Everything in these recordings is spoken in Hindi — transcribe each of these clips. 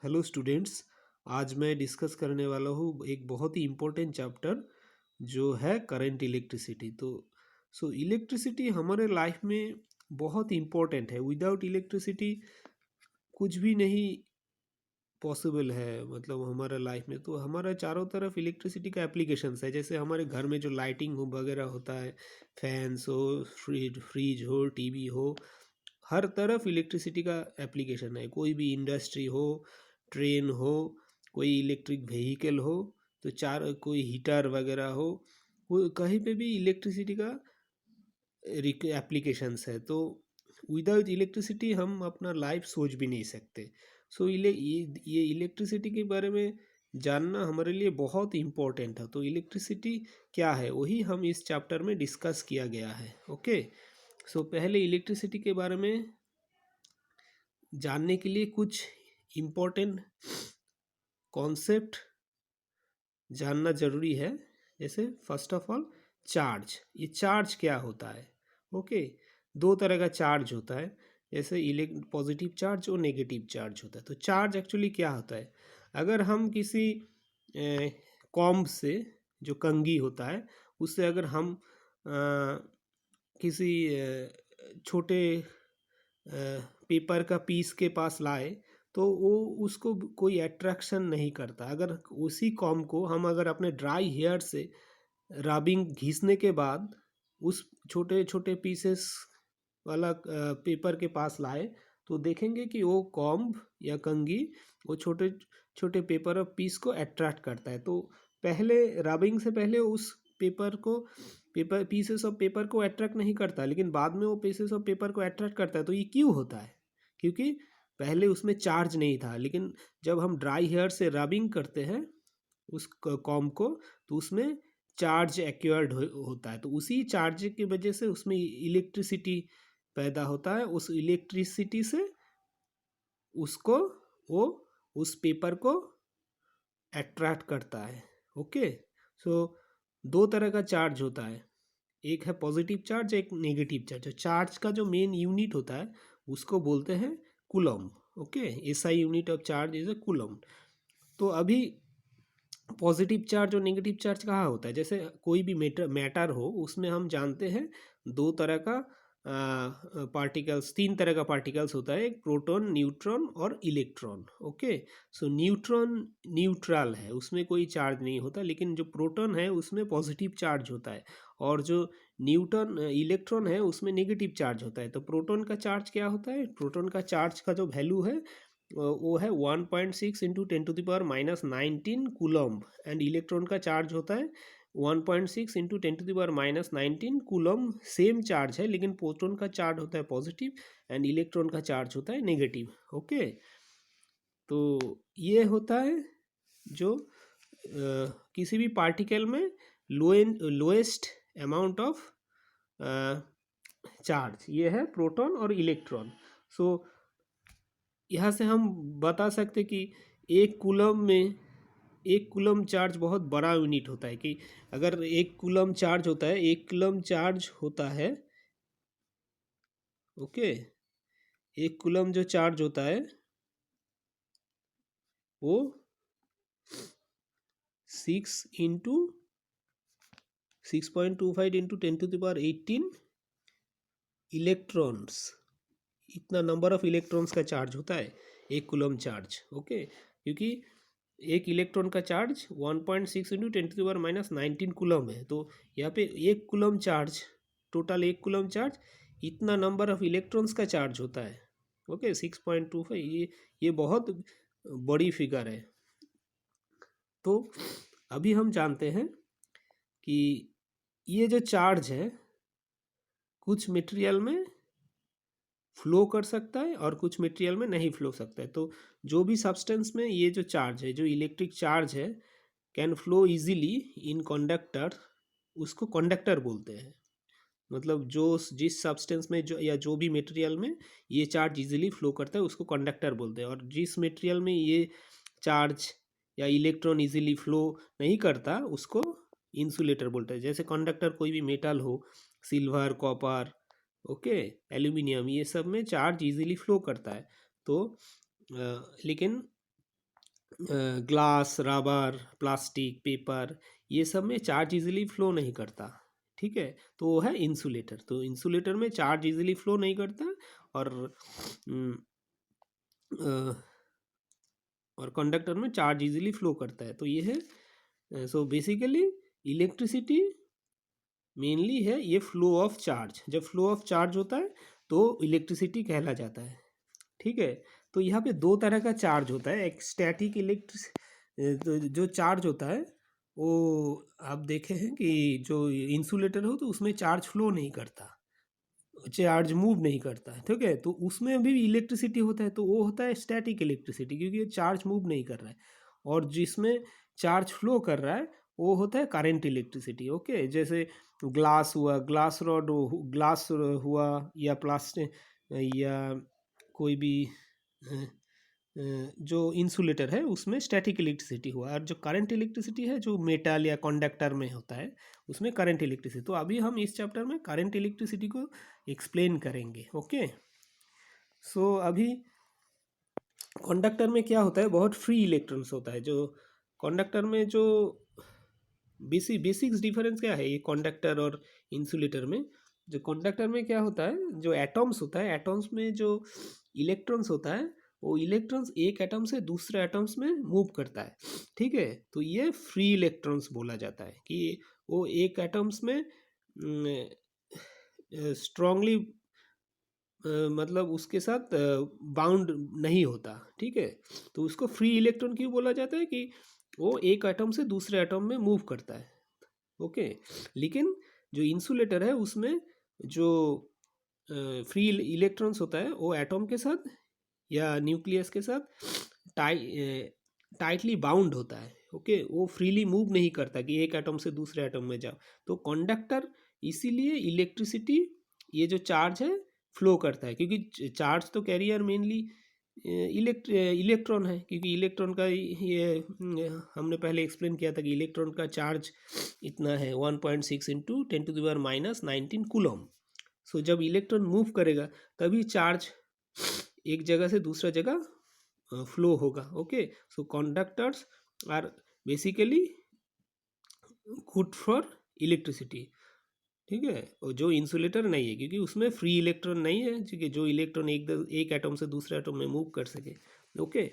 Hello students. आज मैं डिस्कस करने वाला हूँ एक बहुत ही इम्पोर्टेंट चैप्टर जो है करंट इलेक्ट्रिसिटी। तो इलेक्ट्रिसिटी हमारे लाइफ में बहुत इम्पोर्टेंट है। विदाउट इलेक्ट्रिसिटी कुछ भी नहीं पॉसिबल है, मतलब हमारा लाइफ में। तो हमारा चारों तरफ इलेक्ट्रिसिटी का एप्लीकेशंस है। जैसे हमारे घर में जो लाइटिंग हो वगैरह होता है, फैंस हो, फ्रिज हो, टीवी हो, हर तरफ इलेक्ट्रिसिटी का एप्लीकेशन है। कोई भी इंडस्ट्री हो, ट्रेन हो, कोई इलेक्ट्रिक व्हीकल हो, तो चार कोई हीटर वगैरह हो, वो कहीं पे भी इलेक्ट्रिसिटी का एप्लीकेशंस है। तो विदाउट इलेक्ट्रिसिटी हम अपना लाइफ सोच भी नहीं सकते। सो ये इलेक्ट्रिसिटी के बारे में जानना हमारे लिए बहुत इम्पोर्टेंट है। तो इलेक्ट्रिसिटी क्या है वही हम इस चैप्टर में डिस्कस किया गया है। ओके, सो पहले इलेक्ट्रिसिटी के बारे में जानने के लिए कुछ इम्पोर्टेंट कॉन्सेप्ट जानना ज़रूरी है। जैसे फर्स्ट ऑफ ऑल चार्ज, ये चार्ज क्या होता है। ओके, दो तरह का चार्ज होता है, जैसे पॉजिटिव चार्ज और नेगेटिव चार्ज होता है। तो चार्ज एक्चुअली क्या होता है, अगर हम किसी कॉम्ब से, जो कंघी होता है, उससे अगर हम किसी छोटे पेपर का पीस के पास लाए तो वो उसको कोई अट्रैक्शन नहीं करता। अगर उसी कॉम को हम अगर अपने ड्राई हेयर से रबिंग घिसने के बाद उस छोटे छोटे पीसेस वाला पेपर के पास लाए तो देखेंगे कि वो कॉम्ब या कंघी वो छोटे छोटे पेपर और पीस को अट्रैक्ट करता है। तो पहले रबिंग से पहले उस पेपर पीसेस ऑफ पेपर को अट्रैक्ट नहीं करता, लेकिन बाद में वो पीसेस ऑफ पेपर को अट्रैक्ट करता है। तो ये क्यों होता है, क्योंकि पहले उसमें चार्ज नहीं था, लेकिन जब हम ड्राई हेयर से रबिंग करते हैं उस कॉम को तो उसमें चार्ज एक्वायर्ड होता है। तो उसी चार्ज की वजह से उसमें इलेक्ट्रिसिटी पैदा होता है। उस इलेक्ट्रिसिटी से उसको वो उस पेपर को अट्रैक्ट करता है। ओके, सो दो तरह का चार्ज होता है, एक है पॉजिटिव चार्ज, एक नेगेटिव चार्ज। चार्ज का जो मेन यूनिट होता है उसको बोलते हैं coulomb. Okay, SI unit of charge is a coulomb. तो अभी पॉजिटिव चार्ज और नेगेटिव चार्ज कहाँ होता है, जैसे कोई भी मैटर हो उसमें हम जानते हैं दो तरह का पार्टिकल्स, तीन तरह का पार्टिकल्स होता है, एक प्रोटॉन, न्यूट्रॉन और इलेक्ट्रॉन। ओके, सो न्यूट्रॉन न्यूट्रल है, उसमें कोई चार्ज नहीं होता, लेकिन जो प्रोटॉन है उसमें पॉजिटिव चार्ज होता है, और जो इलेक्ट्रॉन है उसमें नेगेटिव चार्ज होता है। तो प्रोटॉन का चार्ज क्या होता है, प्रोटॉन का चार्ज का जो वैल्यू है वो है 1.6 इंटू 10⁻⁹ कूलम्ब, एंड इलेक्ट्रॉन का चार्ज होता है 1.6 इंटू 10⁻⁹ कूलम्ब। सेम चार्ज है, लेकिन प्रोटॉन का चार्ज होता है पॉजिटिव एंड इलेक्ट्रॉन का चार्ज होता है नेगेटिव। ओके, तो ये होता है जो किसी भी पार्टिकल में लोएस्ट अमाउंट ऑफ चार्ज, ये है प्रोटॉन और इलेक्ट्रॉन। सो यहाँ से हम बता सकते कि एक कूलम में एक कूलम चार्ज बहुत बड़ा यूनिट होता है। कि अगर एक कूलम चार्ज होता है, एक कूलम चार्ज होता है, ओके, एक कूलम जो चार्ज होता है वो 6.25 इंटू 10⁻18 इलेक्ट्रॉन्स, इतना नंबर ऑफ इलेक्ट्रॉन्स का चार्ज होता है एक कूलम चार्ज। ओके, क्योंकि एक इलेक्ट्रॉन का चार्ज 1.6 इंटू 10⁻⁹ कूलम है। तो यहाँ पे एक कूलम चार्ज, टोटल एक कूलम चार्ज, इतना नंबर ऑफ इलेक्ट्रॉन्स का चार्ज होता है। ओके, 6.25, ये बहुत बड़ी फिगर है। तो अभी हम जानते हैं कि ये जो चार्ज है कुछ मटेरियल में फ्लो कर सकता है और कुछ मटेरियल में नहीं फ्लो सकता है। तो जो भी सब्सटेंस में ये जो चार्ज है, जो इलेक्ट्रिक चार्ज है, can flow easily in conductor, उसको कंडक्टर बोलते हैं। मतलब जो जिस सब्सटेंस में जो या जो भी मटेरियल में ये चार्ज इजीली फ्लो करता है उसको कंडक्टर बोलते हैं, और जिस मटेरियल में ये चार्ज या इलेक्ट्रॉन इजीली फ्लो नहीं करता उसको इंसुलेटर बोलते हैं। जैसे कंडक्टर कोई भी मेटल हो, सिल्वर, कॉपर, ओके, एल्यूमिनियम, ये सब में चार्ज इजीली फ्लो करता है। तो लेकिन ग्लास, रबर, प्लास्टिक, पेपर, ये सब में चार्ज इजीली फ्लो नहीं करता। ठीक है, तो वो है इंसुलेटर। तो इंसुलेटर में चार्ज इजीली फ्लो नहीं करता, और अम, अ, और कंडक्टर में चार्ज इजीली फ्लो करता है। तो ये है, सो बेसिकली इलेक्ट्रिसिटी मेनली है ये फ्लो ऑफ चार्ज। जब फ्लो ऑफ चार्ज होता है तो इलेक्ट्रिसिटी कहला जाता है। ठीक है, तो यहाँ पे दो तरह का चार्ज होता है। एक स्टैटिक तो जो चार्ज होता है वो आप देखे हैं कि जो इंसुलेटर हो तो उसमें चार्ज फ्लो नहीं करता, चार्ज मूव नहीं करता है। ठीक है, तो उसमें भी इलेक्ट्रिसिटी होता है, तो वो होता है स्टैटिक इलेक्ट्रिसिटी, क्योंकि ये चार्ज मूव नहीं कर रहा है। और जिसमें चार्ज फ्लो कर रहा है वो होता है करंट इलेक्ट्रिसिटी। ओके, जैसे ग्लास हुआ, ग्लास रॉड, ग्लास हुआ, या प्लास्टिक, या कोई भी जो इंसुलेटर है उसमें स्टैटिक इलेक्ट्रिसिटी हुआ। और जो करंट इलेक्ट्रिसिटी है जो मेटल या कंडक्टर में होता है उसमें करंट इलेक्ट्रिसिटी। तो अभी हम इस चैप्टर में करंट इलेक्ट्रिसिटी को एक्सप्लेन करेंगे। ओके, सो अभी कंडक्टर में क्या होता है, बहुत फ्री इलेक्ट्रॉन्स होता है। जो कंडक्टर में जो बेसिक्स डिफरेंस क्या है ये कंडक्टर और इंसुलेटर में। जो कंडक्टर में क्या होता है, जो एटम्स होता है, एटम्स में जो इलेक्ट्रॉन्स होता है, वो इलेक्ट्रॉन्स एक एटम से दूसरे एटम्स में मूव करता है। ठीक है, तो ये फ्री इलेक्ट्रॉन्स बोला जाता है कि वो एक एटम्स में स्ट्रांगली, मतलब उसके साथ बाउंड नहीं होता। ठीक है, तो उसको फ्री इलेक्ट्रॉन क्यों बोला जाता है, कि वो एक एटम से दूसरे एटम में मूव करता है। ओके, लेकिन जो इंसुलेटर है उसमें जो फ्री इलेक्ट्रॉन्स होता है वो एटम के साथ या न्यूक्लियस के साथ टाइटली बाउंड होता है। ओके, वो फ्रीली मूव नहीं करता कि एक एटम से दूसरे एटम में जाओ। तो कंडक्टर इसीलिए इलेक्ट्रिसिटी, ये जो चार्ज है, फ्लो करता है, क्योंकि चार्ज तो कैरियर मेनली इलेक्ट्रॉन है, क्योंकि इलेक्ट्रॉन का ये हमने पहले एक्सप्लेन किया था कि इलेक्ट्रॉन का चार्ज इतना है 1.6 इंटू 10⁻⁻19 कूलम। सो जब इलेक्ट्रॉन मूव करेगा तभी चार्ज एक जगह से दूसरा जगह फ्लो होगा। Okay, so conductors are basically good for electricity. ठीक है, और जो इंसुलेटर नहीं है क्योंकि उसमें फ्री इलेक्ट्रॉन नहीं है, ठीक है, जो इलेक्ट्रॉन एक एटम से दूसरे एटम में मूव कर सके। ओके,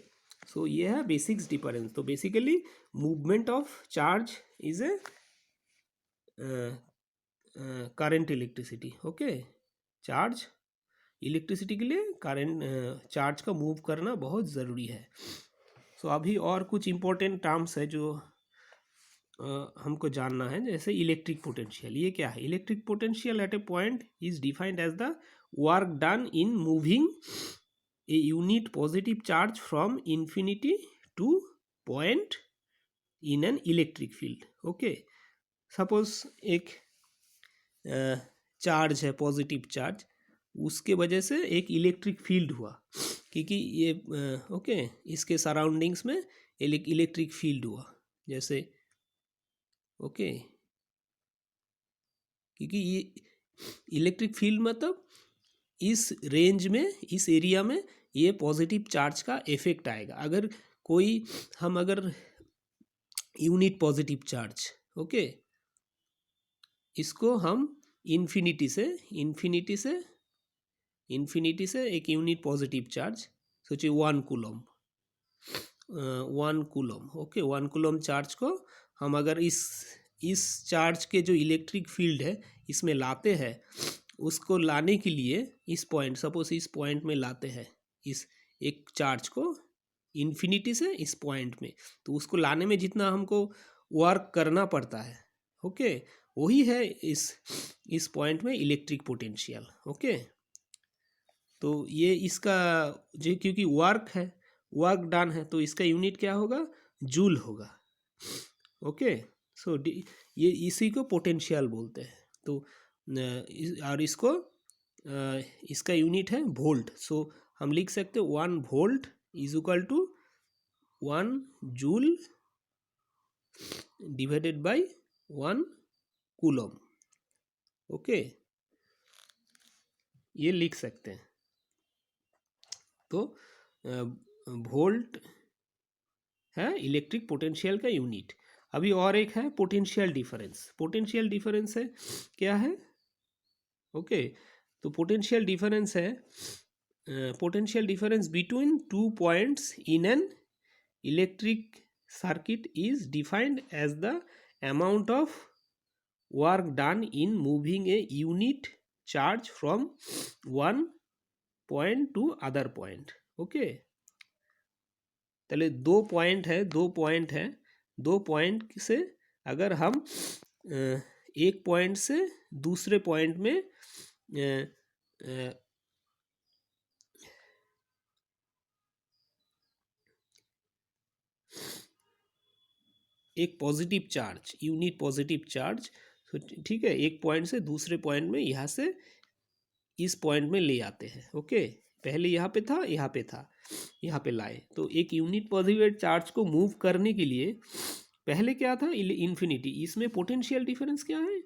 सो ये है बेसिक्स डिफरेंस। तो basically movement of charge is a current electricity. Okay, charge electricity के लिए करंट चार्ज का मूव करना बहुत ज़रूरी है। सो अभी और कुछ इम्पोर्टेंट टर्म्स है जो हमको जानना है, जैसे इलेक्ट्रिक पोटेंशियल। ये क्या है? Electric potential at a point is defined as the work done in moving a unit positive charge from infinity to point in an electric field. Okay, suppose एक चार्ज है, पॉजिटिव चार्ज, उसके वजह से एक इलेक्ट्रिक फील्ड हुआ, क्योंकि ये ओके इसके सराउंडिंग्स में इलेक्ट्रिक फील्ड हुआ। जैसे ओके, क्योंकि ये इलेक्ट्रिक फील्ड मतलब इस रेंज में, इस एरिया में ये पॉजिटिव चार्ज का इफेक्ट आएगा। अगर कोई हम अगर यूनिट पॉजिटिव चार्ज, ओके, इसको हम इन्फिनिटी से एक यूनिट पॉजिटिव चार्ज, सोचिए 1 coulomb, 1 coulomb. Okay, 1 coulomb charge को हम अगर इस चार्ज के जो इलेक्ट्रिक फील्ड है इसमें लाते हैं, उसको लाने के लिए इस पॉइंट, सपोज इस पॉइंट में लाते हैं इस एक चार्ज को इन्फिनिटी से इस पॉइंट में, तो उसको लाने में जितना हमको वर्क करना पड़ता है, ओके, वही है इस पॉइंट में इलेक्ट्रिक पोटेंशियल। ओके, तो ये इसका जो, क्योंकि वर्क डन है, तो इसका यूनिट क्या होगा? जूल होगा। ओके, सो ये इसी को पोटेंशियल बोलते हैं। तो और इसको इसका यूनिट है वोल्ट। सो हम लिख सकते हैं 1 volt is equal to 1 joule divided by 1 coulomb. Okay, ये लिख सकते हैं। तो वोल्ट है इलेक्ट्रिक पोटेंशियल का यूनिट। अभी और एक है पोटेंशियल डिफरेंस। पोटेंशियल डिफरेंस है क्या है, ओके तो पोटेंशियल डिफरेंस है potential difference between two points in an electric circuit is defined as the amount of work done in moving a unit charge from one point to other point। Okay चलिए दो पॉइंट है, दो पॉइंट से अगर हम एक पॉइंट से दूसरे पॉइंट में एक positive charge, unit positive charge, तो ठीक है, एक पॉइंट से दूसरे पॉइंट में यहाँ से इस पॉइंट में ले आते हैं। ओके पहले यहाँ पे था, यहाँ पे था, यहाँ पे लाए, तो एक यूनिट पॉजिटिव चार्ज को मूव करने के लिए पहले क्या था इन्फिनिटी। इसमें पोटेंशियल डिफरेंस क्या है,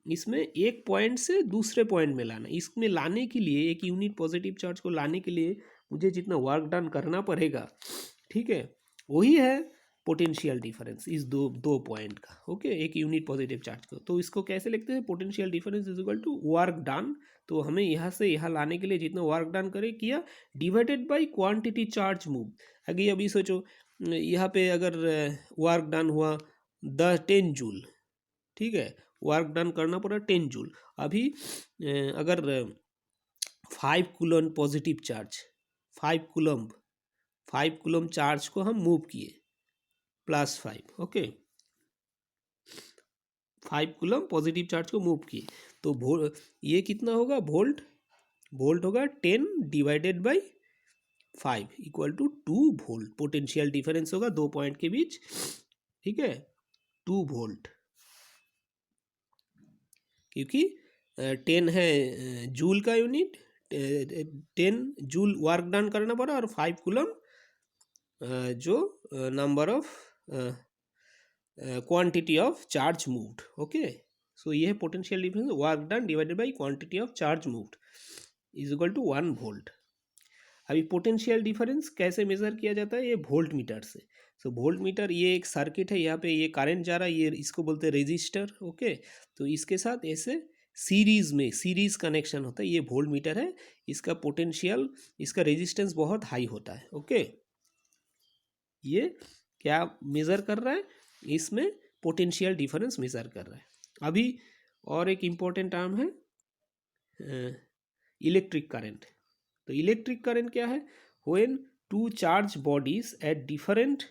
इसमें एक पॉइंट से दूसरे पॉइंट में लाना। इसमें लाने के लिए, एक यूनिट पॉजिटिव चार्ज को लाने के लिए मुझे जितना वर्क डन करना पड़ेगा, ठीक है, वही है पोटेंशियल डिफरेंस इस दो पॉइंट का। ओके एक यूनिट पॉजिटिव चार्ज को, तो इसको कैसे लिखते हैं, potential difference is equal to work done. तो हमें यहाँ से यहाँ लाने के लिए जितना वर्क डन करे किया divided by quantity charge move. अभी अभी सोचो यहाँ पे अगर वर्क डन हुआ 10 जूल, ठीक है, वर्क डन करना पड़ा 10 जूल। अभी अगर 5 coulomb positive charge, 5 coulomb charge को हम मूव किए +5, ओके 5 कूलम पॉजिटिव चार्ज को मूव किए, तो ये कितना होगा, वोल्ट होगा 10 divided by 5 equal to 2 volt. Potential difference होगा दो पॉइंट के बीच, ठीक है 2 वोल्ट, क्योंकि 10 है जूल का यूनिट, 10 जूल वर्क डन करना पड़ा, और 5 कूलम जो number of quantity of charge moved. Okay so ये है potential difference, work done divided by quantity of charge moved is equal to 1 volt. अभी पोटेंशियल डिफरेंस कैसे मेजर किया जाता है, ये वोल्ट मीटर से। सो वोल्ट मीटर, ये एक सर्किट है, यहाँ पे ये करंट जा रहा है, ये इसको बोलते हैं रेजिस्टर। ओके तो इसके साथ ऐसे सीरीज कनेक्शन होता है, ये वोल्ट मीटर है, इसका पोटेंशियल, इसका रेजिस्टेंस बहुत हाई होता है। ओके ये क्या मेज़र कर रहा है, इसमें पोटेंशियल डिफरेंस मेज़र कर रहा है। अभी और एक इम्पोर्टेंट टर्म है इलेक्ट्रिक करंट। तो इलेक्ट्रिक करंट क्या है, when two charge bodies at different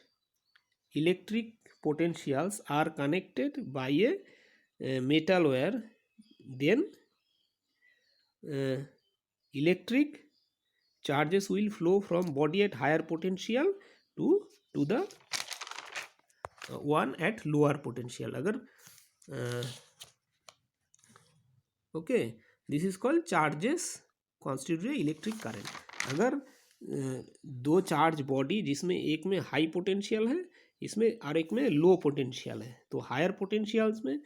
electric potentials are connected by a metal wire, then electric charges will flow from body at higher potential to the one at lower potential। अगर okay this is called charges constitute electric current. अगर दो चार्ज बॉडी जिसमें एक में हाई पोटेंशियल है, इसमें और एक में लो पोटेंशियल है, तो हायर पोटेंशियल्स में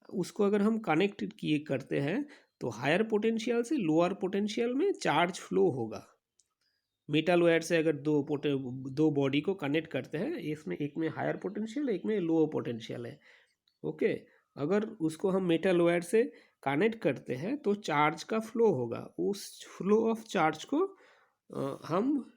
उसको अगर हम कनेक्ट किए करते हैं, तो हायर पोटेंशियल से लोअर पोटेंशियल में चार्ज फ्लो होगा। मेटल वायर से अगर दो बॉडी को कनेक्ट करते हैं, इसमें एक में हायर पोटेंशियल, एक में लो पोटेंशियल है। ओके अगर उसको हम मेटल वायर से कनेक्ट करते हैं तो चार्ज का फ्लो होगा, उस फ्लो ऑफ चार्ज को हम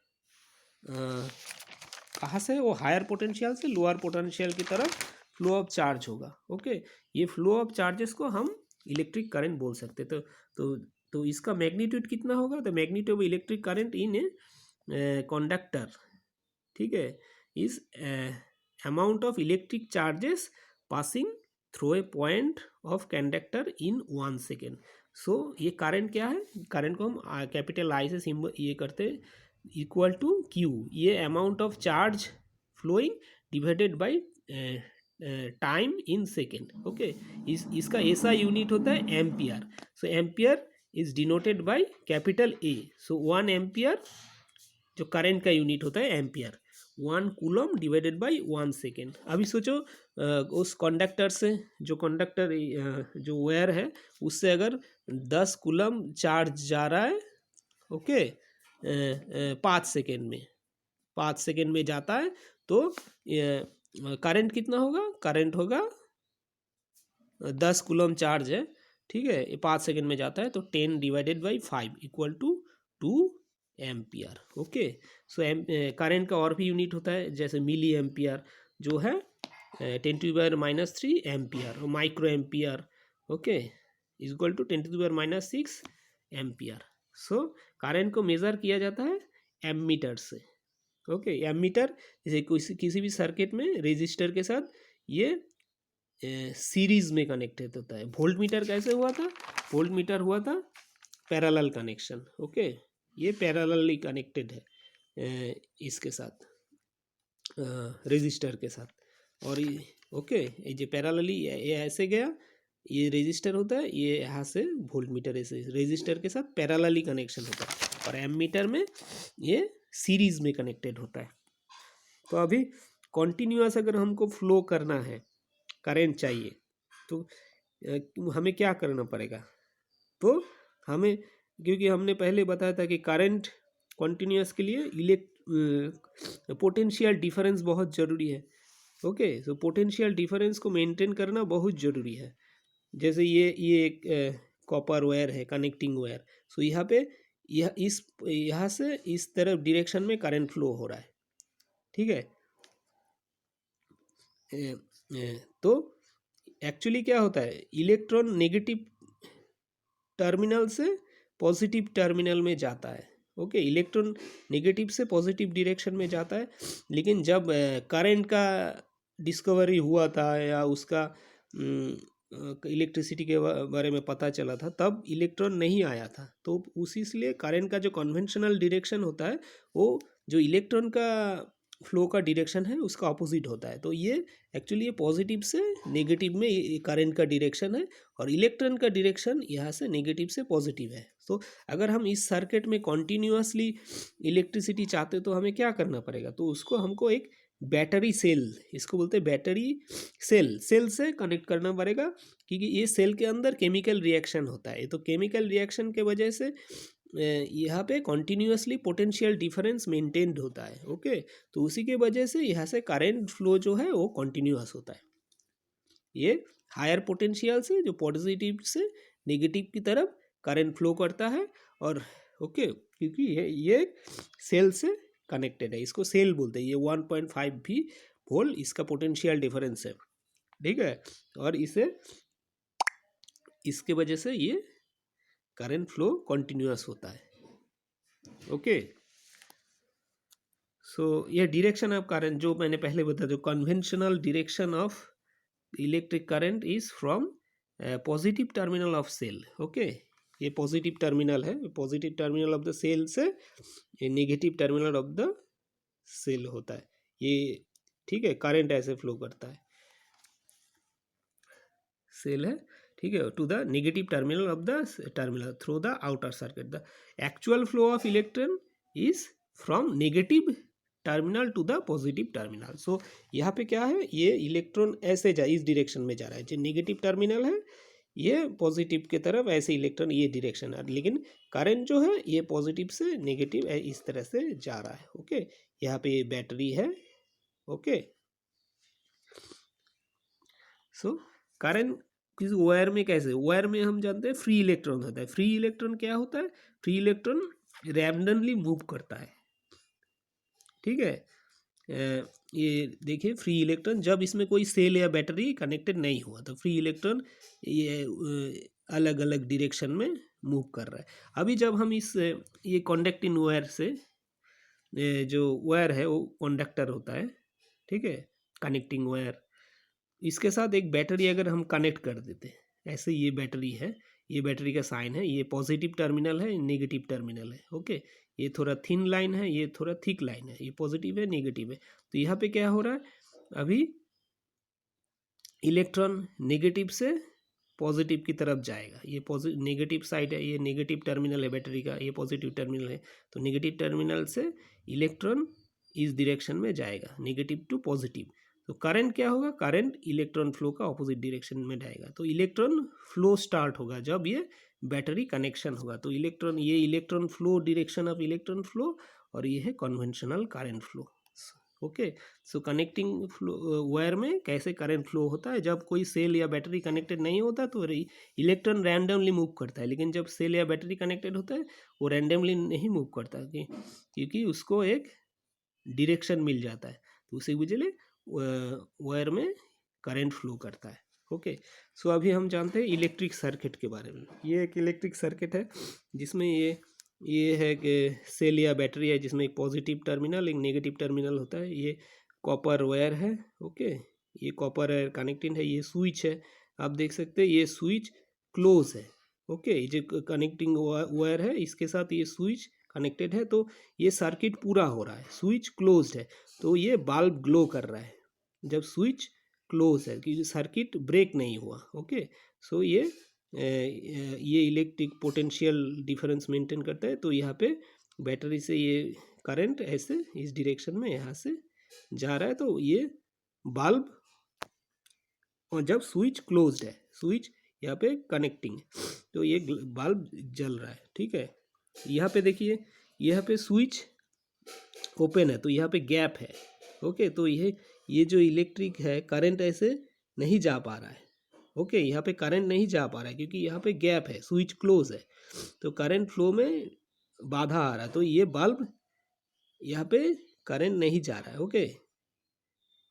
कहाँ से, वो हायर पोटेंशियल से लोअर पोटेंशियल की तरफ फ्लो ऑफ चार्ज होगा। ओके ये फ्लो ऑफ चार्जेस को हम इलेक्ट्रिक करंट बोल सकते। तो इसका मैग्नीट्यूड कितना होगा, the magnitude of electric current in a conductor, ठीक है, is amount of electric charges passing through a point of conductor in 1 second. So ये करंट क्या है, करंट को हम कैपिटल आई से सिंबल ये करते हैं, इक्वल टू क्यू, ये amount of charge flowing divided by time in second. Okay इसका ऐसा यूनिट होता है ampere. So ampere is denoted by capital A. So 1 ampere जो करंट का यूनिट होता है ampere, 1 coulomb divided by 1 second. अभी सोचो उस कंडक्टर से, जो कंडक्टर जो वायर है उससे अगर 10 कूलम चार्ज जा रहा है, ओके 5 सेकेंड में, 5 सेकेंड में जाता है तो करंट कितना होगा, करंट होगा 10 कूलम चार्ज है, ठीक है, ये 5 सेकेंड में जाता है तो 10 divided by 5 equal to 2 ampere. Okay, so current का और भी यूनिट होता है जैसे मिली एम्पियर जो है 10⁻³ एम्पियर, और micro ampere okay equal to 10⁻⁻6 ampere. So current को मेज़र किया जाता है एमीटर से। ओके, एमीटर जैसे किसी भी सर्किट में रेजिस्टर के साथ ये सीरीज में कनेक्टेड होता है। वोल्ट मीटर कैसे हुआ था, वोल्ट मीटर हुआ था पैरेलल कनेक्शन। ओके, ये पैरेलली कनेक्टेड है इसके साथ रेजिस्टर के साथ, और ओके ये जो पैरेलली ये ऐसे गया, ये रेजिस्टर होता है, ये यहाँ से वोल्ट मीटर ऐसे रेजिस्टर के साथ पैरेलली कनेक्शन होता है, और एमीटर में ये सीरीज में कनेक्टेड होता है। तो अभी कॉन्टिन्यूअस अगर हमको फ्लो करना है, करंट चाहिए, तो हमें क्या करना पड़ेगा, तो हमें, क्योंकि हमने पहले बताया था कि करंट कॉन्टिन्यूअस के लिए पोटेंशियल डिफरेंस बहुत ज़रूरी है। ओके, सो पोटेंशियल डिफरेंस को मेंटेन करना बहुत ज़रूरी है। जैसे ये एक कॉपर वायर है, कनेक्टिंग वायर, सो यहाँ पे यहाँ से इस तरफ डायरेक्शन में करंट फ्लो हो रहा है, ठीक है। तो एक्चुअली क्या होता है, इलेक्ट्रॉन नेगेटिव टर्मिनल से पॉजिटिव टर्मिनल में जाता है। ओके, इलेक्ट्रॉन नेगेटिव से पॉजिटिव डायरेक्शन में जाता है, लेकिन जब करंट का डिस्कवरी हुआ था या उसका इलेक्ट्रिसिटी के बारे में पता चला था, तब इलेक्ट्रॉन नहीं आया था। तो उसी इसलिए करंट का जो कन्वेंशनल डायरेक्शन होता है वो जो इलेक्ट्रॉन का फ्लो का डायरेक्शन है उसका ऑपोजिट होता है। तो ये एक्चुअली ये पॉजिटिव से नेगेटिव में करंट का डायरेक्शन है, और इलेक्ट्रॉन का डायरेक्शन यहाँ से नेगेटिव से पॉजिटिव है। तो अगर हम इस सर्किट में कॉन्टीन्यूअसली इलेक्ट्रिसिटी चाहते तो हमें क्या करना पड़ेगा, तो उसको हमको एक बैटरी सेल, इसको बोलते हैं बैटरी सेल से कनेक्ट करना पड़ेगा, क्योंकि ये सेल के अंदर केमिकल रिएक्शन होता है। तो केमिकल रिएक्शन के वजह से यहाँ पे कॉन्टीन्यूअसली पोटेंशियल डिफरेंस मेंटेन्ड होता है। ओके, तो उसी के वजह से यहाँ से करंट फ्लो जो है वो कॉन्टीन्यूअस होता है। ये हायर पोटेंशियल से जो पॉजिटिव से नेगेटिव की तरफ करंट फ्लो करता है, और ओके क्योंकि ये सेल से कनेक्टेड है, इसको सेल बोलते हैं। ये 1.5 भी वोल्ट इसका पोटेंशियल डिफरेंस है, ठीक है, और इसके वजह से ये करंट फ्लो कॉन्टिन्यूअस होता है। ओके, सो ये डायरेक्शन ऑफ करंट जो मैंने पहले बताया, जो conventional direction of electric current is from positive terminal of cell. Okay, ये पॉजिटिव टर्मिनल है, positive terminal of the cell से ये negative terminal of the cell होता है ये, ठीक है। करंट ऐसे फ्लो करता है, सेल है, ठीक है, to the negative terminal of the terminal through the outer circuit. The actual flow of electron is from negative terminal to the positive terminal. So यहाँ पे क्या है, ये इलेक्ट्रॉन ऐसे इस डायरेक्शन में जा रहा है, जो नेगेटिव टर्मिनल है ये पॉजिटिव की तरफ ऐसे इलेक्ट्रॉन ये डायरेक्शन है, लेकिन करंट जो है ये पॉजिटिव से नेगेटिव इस तरह से जा रहा है। ओके, यहाँ पे बैटरी है। ओके, सो करंट किस वायर में कैसे, वायर में हम जानते हैं फ्री इलेक्ट्रॉन होता है। फ्री इलेक्ट्रॉन क्या होता है, फ्री इलेक्ट्रॉन रैंडमली मूव करता है, ठीक है। ये देखिए फ्री इलेक्ट्रॉन, जब इसमें कोई सेल या बैटरी कनेक्टेड नहीं हुआ तो फ्री इलेक्ट्रॉन ये अलग अलग डायरेक्शन में मूव कर रहा है। अभी जब हम ये कॉन्डक्टिंग वायर से जो वायर है वो कंडक्टर होता है, ठीक है, कनेक्टिंग वायर, इसके साथ एक बैटरी अगर हम कनेक्ट कर देते हैं, ऐसे ये बैटरी है, ये बैटरी का साइन है, ये पॉजिटिव टर्मिनल है, नेगेटिव टर्मिनल है। ओके, ये थोड़ा थिन लाइन है, ये थोड़ा थिक लाइन है, ये पॉजिटिव है नेगेटिव है। तो यहाँ पे क्या हो रहा है, अभी इलेक्ट्रॉन नेगेटिव से पॉजिटिव की तरफ जाएगा, ये नेगेटिव साइड है, ये नेगेटिव टर्मिनल है बैटरी का, ये पॉजिटिव टर्मिनल है। तो नेगेटिव टर्मिनल से इलेक्ट्रॉन इस डायरेक्शन में जाएगा, नेगेटिव टू पॉजिटिव। तो करंट क्या होगा, करंट इलेक्ट्रॉन फ्लो का ऑपोजिट डायरेक्शन में जाएगा। तो इलेक्ट्रॉन फ्लो स्टार्ट होगा जब ये बैटरी कनेक्शन होगा। तो इलेक्ट्रॉन, ये electron flow, direction of electron flow, और ये है कन्वेंशनल करंट फ्लो। ओके, सो कनेक्टिंग फ्लो वायर में कैसे करंट फ्लो होता है, जब कोई सेल या बैटरी कनेक्टेड नहीं होता तो इलेक्ट्रॉन रैंडमली मूव करता है, लेकिन जब सेल या बैटरी कनेक्टेड होता है वो रैंडमली नहीं मूव करता क्योंकि उसको एक डायरेक्शन मिल जाता है, तो उसी वजह वायर में करंट फ्लो करता है। ओके, सो अभी हम जानते हैं इलेक्ट्रिक सर्किट के बारे में। ये एक इलेक्ट्रिक सर्किट है जिसमें ये है कि सेल या बैटरी है जिसमें एक पॉजिटिव टर्मिनल एक नेगेटिव टर्मिनल होता है। ये कॉपर वायर है। ओके, ये कॉपर वायर कनेक्टिंग है। ये स्विच है, आप देख सकते हैं ये स्विच क्लोज है। ओके, ये जो कनेक्टिंग वायर है इसके साथ ये स्विच कनेक्टेड है, तो ये सर्किट पूरा हो रहा है। स्विच क्लोज्ड है तो ये बल्ब ग्लो कर रहा है जब स्विच क्लोज है, क्योंकि सर्किट ब्रेक नहीं हुआ। ओके, सो ये इलेक्ट्रिक पोटेंशियल डिफरेंस मेंटेन करता है। तो यहाँ पे बैटरी से ये करंट ऐसे इस डायरेक्शन में यहाँ से जा रहा है, तो ये बल्ब, और जब स्विच क्लोज्ड है, स्विच यहाँ पे कनेक्टिंग है, तो ये बल्ब जल रहा है। ठीक है, यहाँ पे देखिए, यहाँ पे स्विच ओपन है तो यहाँ पे गैप है। ओके, तो ये जो इलेक्ट्रिक है करंट ऐसे नहीं जा पा रहा है। ओके, यहाँ पे करंट नहीं जा पा रहा है क्योंकि यहाँ पे गैप है, स्विच क्लोज है, तो करंट फ्लो में बाधा आ रहा है, तो ये बल्ब यहाँ पे करंट नहीं जा रहा है। ओके,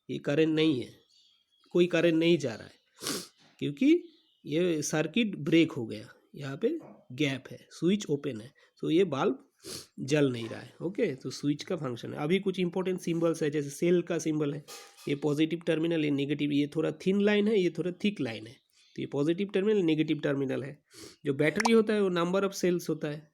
ये करंट नहीं है, कोई करंट नहीं जा रहा है क्योंकि ये सर्किट ब्रेक हो गया, यहाँ पे गैप है, स्विच ओपन है, तो ये बल्ब जल नहीं रहा है। ओके, तो स्विच का फंक्शन है। अभी कुछ इंपॉर्टेंट सिंबल्स है, जैसे सेल का सिंबल है, ये पॉजिटिव टर्मिनल, ये नेगेटिव, ये थोड़ा थिन लाइन है, ये थोड़ा थिक लाइन है, तो ये पॉजिटिव टर्मिनल नेगेटिव टर्मिनल है। जो बैटरी होता है वो नंबर ऑफ सेल्स होता है,